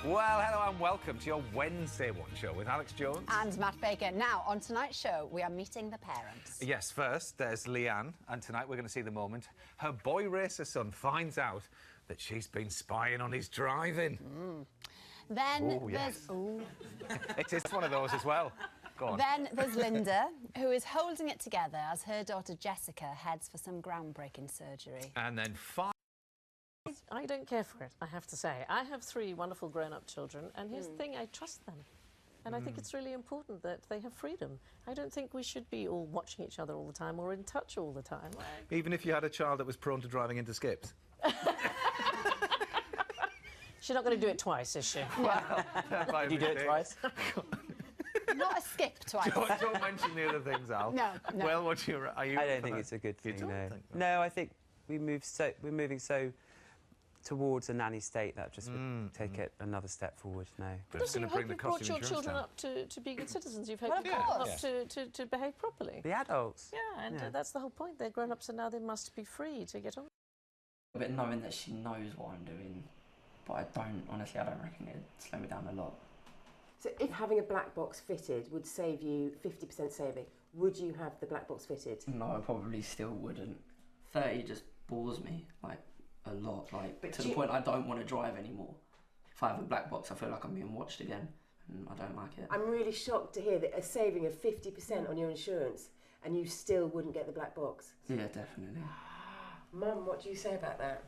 Well, hello and welcome to your Wednesday One Show with Alex Jones. And Matt Baker. Now, on tonight's show, we are meeting the parents. Yes, first, there's Leanne, and tonight we're going to see the moment her boy racer son finds out that she's been spying on his driving. Then Oh, there's... yes. It is one of those as well. Go on. Then there's Linda, who is holding it together as her daughter Jessica heads for some groundbreaking surgery. And then I don't care for it, I have to say. I have 3 wonderful grown-up children, and here's the thing, I trust them. And I think it's really important that they have freedom. I don't think we should be all watching each other all the time or in touch all the time. even if you had a child that was prone to driving into skips? She's not going to do it twice, is she? Did You do it twice? Not a skip twice. Don't mention the other things, Al. No. Well, what's your... Are you... I don't think it's a good thing, don't no. think that? No, I think we're moving so towards a nanny state that just would take it another step forward, no. But it's going to bring the You've cost brought of your insurance children down. up to be good citizens. You've Well, hoped of them up course. to behave properly. The adults. Yeah, and that's the whole point. They're grown-ups and now they must be free to get on. But knowing that she knows what I'm doing, but I don't reckon it'd slow me down a lot. So if having a black box fitted would save you 50% saving, would you have the black box fitted? No, I probably still wouldn't. 30 just bores me, like, a lot, like, But to the point I don't want to drive anymore. If I have a black box, I feel like I'm being watched again, and I don't like it. I'm really shocked to hear that a saving of 50% on your insurance and you still wouldn't get the black box. Yeah, definitely. Mum, what do you say about that?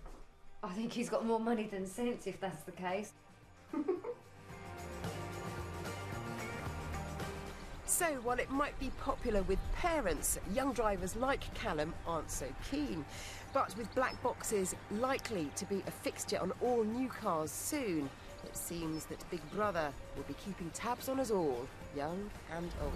I think he's got more money than sense if that's the case. So, while it might be popular with parents, young drivers like Callum aren't so keen. But with black boxes likely to be a fixture on all new cars soon, it seems that Big Brother will be keeping tabs on us all, young and old.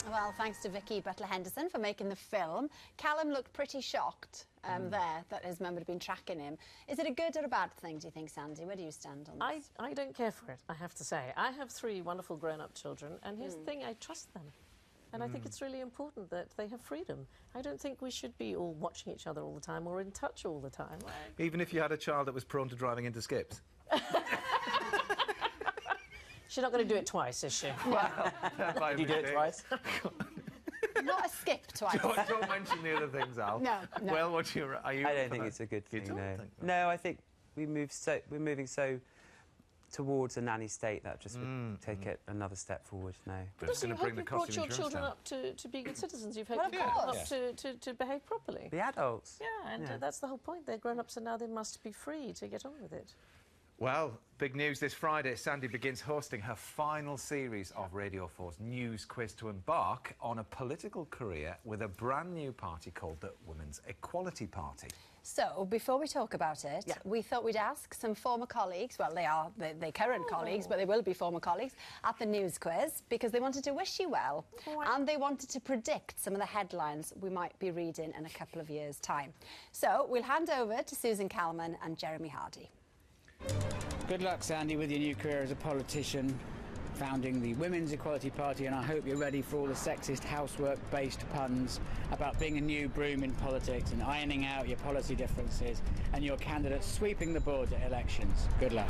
Well, thanks to Vicky Butler-Henderson for making the film. Callum looked pretty shocked there that his mum had been tracking him. Is it a good or a bad thing, do you think, Sandy? Where do you stand on this? I don't care for it, I have to say. I have 3 wonderful grown-up children, and here's the thing, I trust them. And I think it's really important that they have freedom. I don't think we should be all watching each other all the time or in touch all the time. Even if you had a child that was prone to driving into skips? She's not going to do it twice, is she? Did you do it twice? Not a skip twice. Don't mention the other things, Al. No. Well, what's your... Are you... I don't think it's a good thing, don't no. think that? No, I think we're moving so towards a nanny state that just would take it another step forward, no. But it's Also, going you to bring the hope cost you've of brought your insurance children down. up to be good citizens. You've Well, hoped of them course. up to behave properly. The adults. Yeah, and that's the whole point. They're grown-ups and now they must be free to get on with it. Well, big news this Friday. Sandy begins hosting her final series of Radio 4's News Quiz to embark on a political career with a brand new party called the Women's Equality Party. So, before we talk about it, we thought we'd ask some former colleagues, well, they're current colleagues, but they will be former colleagues, at the News Quiz, because they wanted to wish you well, and they wanted to predict some of the headlines we might be reading in a couple of years' time. So, we'll hand over to Susan Calman and Jeremy Hardy. Good luck, Sandy, with your new career as a politician, founding the Women's Equality Party, and I hope you're ready for all the sexist housework-based puns about being a new broom in politics and ironing out your policy differences and your candidate sweeping the board at elections. Good luck.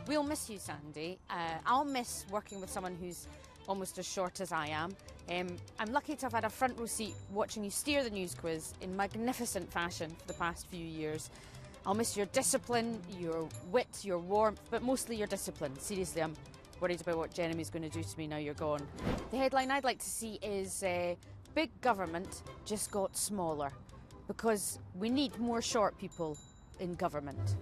We'll miss you, Sandy. I'll miss working with someone who's almost as short as I am. I'm lucky to have had a front row seat watching you steer the news quiz in magnificent fashion for the past few years. I'll miss your discipline, your wit, your warmth, but mostly your discipline. Seriously, I'm worried about what Jeremy's going to do to me now you're gone. The headline I'd like to see is big government just got smaller, because we need more short people in government.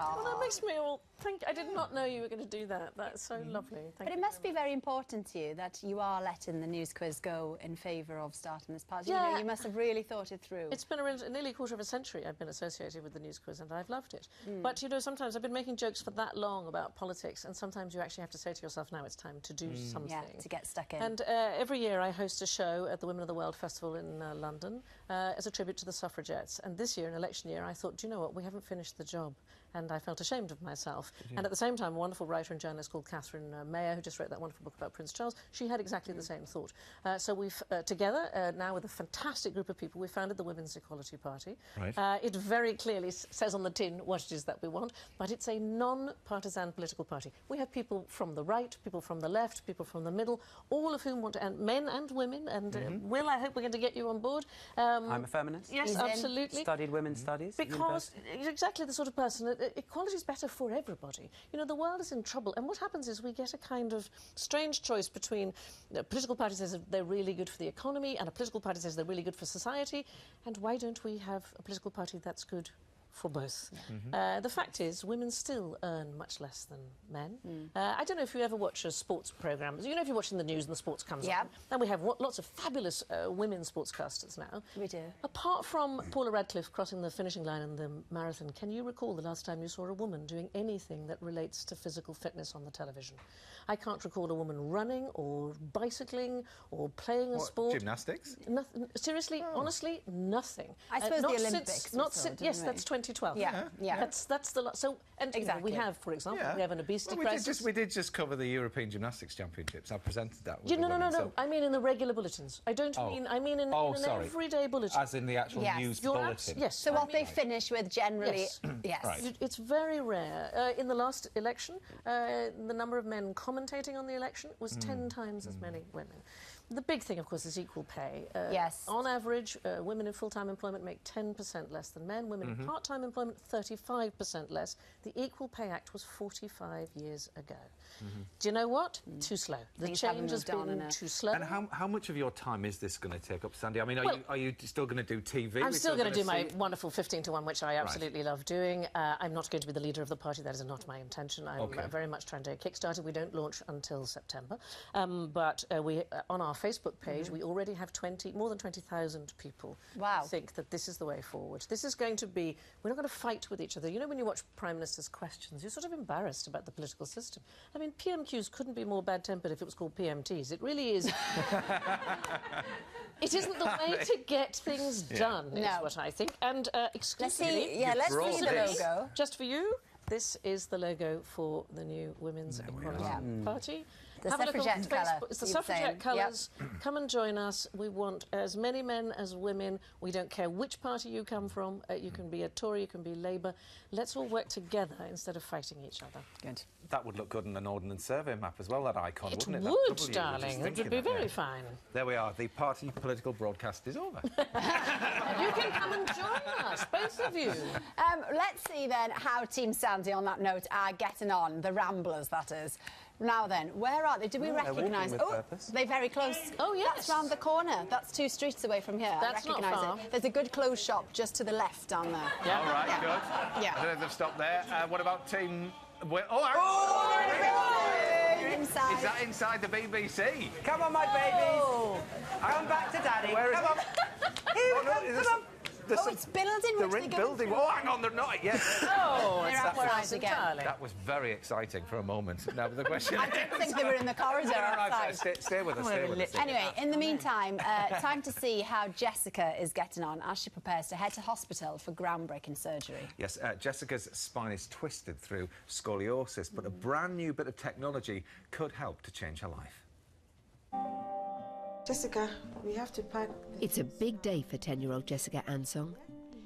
Well, that makes me all think. I did not know you were going to do that. That's so lovely. Thank But you it must be very important to you that you are letting the news quiz go in favour of starting this party. Yeah. You know, you must have really thought it through. It's been nearly a quarter of a century I've been associated with the news quiz, and I've loved it. But, you know, sometimes I've been making jokes for that long about politics, and sometimes you actually have to say to yourself, now it's time to do something. Yeah, to get stuck in. And every year I host a show at the Women of the World Festival in London as a tribute to the suffragettes. And this year, in election year, I thought, do you know what, we haven't finished the job. And I felt ashamed of myself. And at the same time, a wonderful writer and journalist called Catherine Mayer, who just wrote that wonderful book about Prince Charles, she had exactly the same thought. So we've, together, now with a fantastic group of people, we founded the Women's Equality Party. Right. It very clearly says on the tin what it is that we want, but it's a non-partisan political party. We have people from the right, people from the left, people from the middle, all of whom want to, and men and women, and Will, I hope we're going to get you on board. I'm a feminist. Yes, absolutely. Studied women's studies. Because you're exactly the sort of person, equality is better for everybody. You know, the world is in trouble, and what happens is we get a kind of strange choice between a political party says they're really good for the economy, and a political party says they're really good for society, and why don't we have a political party that's good for both? The fact is, women still earn much less than men. I don't know if you ever watch a sports programme. You know, if you're watching the news and the sports comes on, and we have lots of fabulous women sportscasters now. We do. Apart from Paula Radcliffe crossing the finishing line in the marathon, can you recall the last time you saw a woman doing anything that relates to physical fitness on the television? I can't recall a woman running or bicycling or playing a sport. Gymnastics? Nothing. Seriously, honestly, nothing. I suppose not the Olympics. Since, not since, yes, that's 2012. Yeah. That's the so. And exactly. You know, we have, for example, we have an obesity crisis. We did just cover the European Gymnastics Championships. I presented that. With No. I mean in the regular bulletins. I don't mean. I mean in an everyday bulletin. As in the actual news bulletin. Yes. So what they finish with generally. Yes. Right. It's very rare. In the last election, the number of men commentating on the election was 10 times as many women. The big thing, of course, is equal pay. Yes. On average, women in full-time employment make 10% less than men. Women in part-time employment, 35% less. The Equal Pay Act was 45 years ago. Do you know what? Too slow. The change has been too slow. And how much of your time is this going to take up, Sandy? I mean, are you still going to do TV? I'm still going to do my wonderful 15 to 1, which I absolutely love doing. I'm not going to be the leader of the party. That is not my intention. I'm very much trying to kickstart it. We don't launch until September. But we, on our Facebook page, we already have more than 20,000 people who think that this is the way forward. This is going to be... We're not going to fight with each other. You know, when you watch Prime Minister's questions, you're sort of embarrassed about the political system. I mean, PMQs couldn't be more bad-tempered if it was called PMTs. It really is... It isn't the way to get things done, is what I think. And exclusively... Let's see the logo. Just for you, this is the logo for the new Women's Equality Party. The suffragette colour. It's the suffragette colours. Come and join us. We want as many men as women. We don't care which party you come from. You can be a Tory, you can be Labour. Let's all work together instead of fighting each other. Good. That would look good in an Ordnance Survey map as well, that icon, wouldn't it? It would, darling. It would be very fine. There we are. The party political broadcast is over. You can come and join us, both of you. Let's see then how Team Sandy, on that note, are getting on. The Ramblers, that is. Now then, where are they? Do we recognise? Oh, they're very close. Oh, yes. That's round the corner. That's 2 streets away from here. That's I recognise not far. it. There's a good clothes shop just to the left down there. Yeah. All right, good. Yeah. I don't know if they've stopped there. What about Team... You're inside. Is that inside the BBC? Come on, my babies. Come back to Daddy. Where is come on. Come on. It's building. The ring building. Oh, hang on, they're not yet. Oh, they're outside again. That was very exciting for a moment. Now the question. I didn't think they were in the corridor outside. Stay with us. Stay with us. Anyway, in the meantime, time to see how Jessica is getting on as she prepares to head to hospital for groundbreaking surgery. Yes, Jessica's spine is twisted through scoliosis, but a brand new bit of technology could help to change her life. Jessica, we have to pack. It's a big day for 10-year-old Jessica Ansong.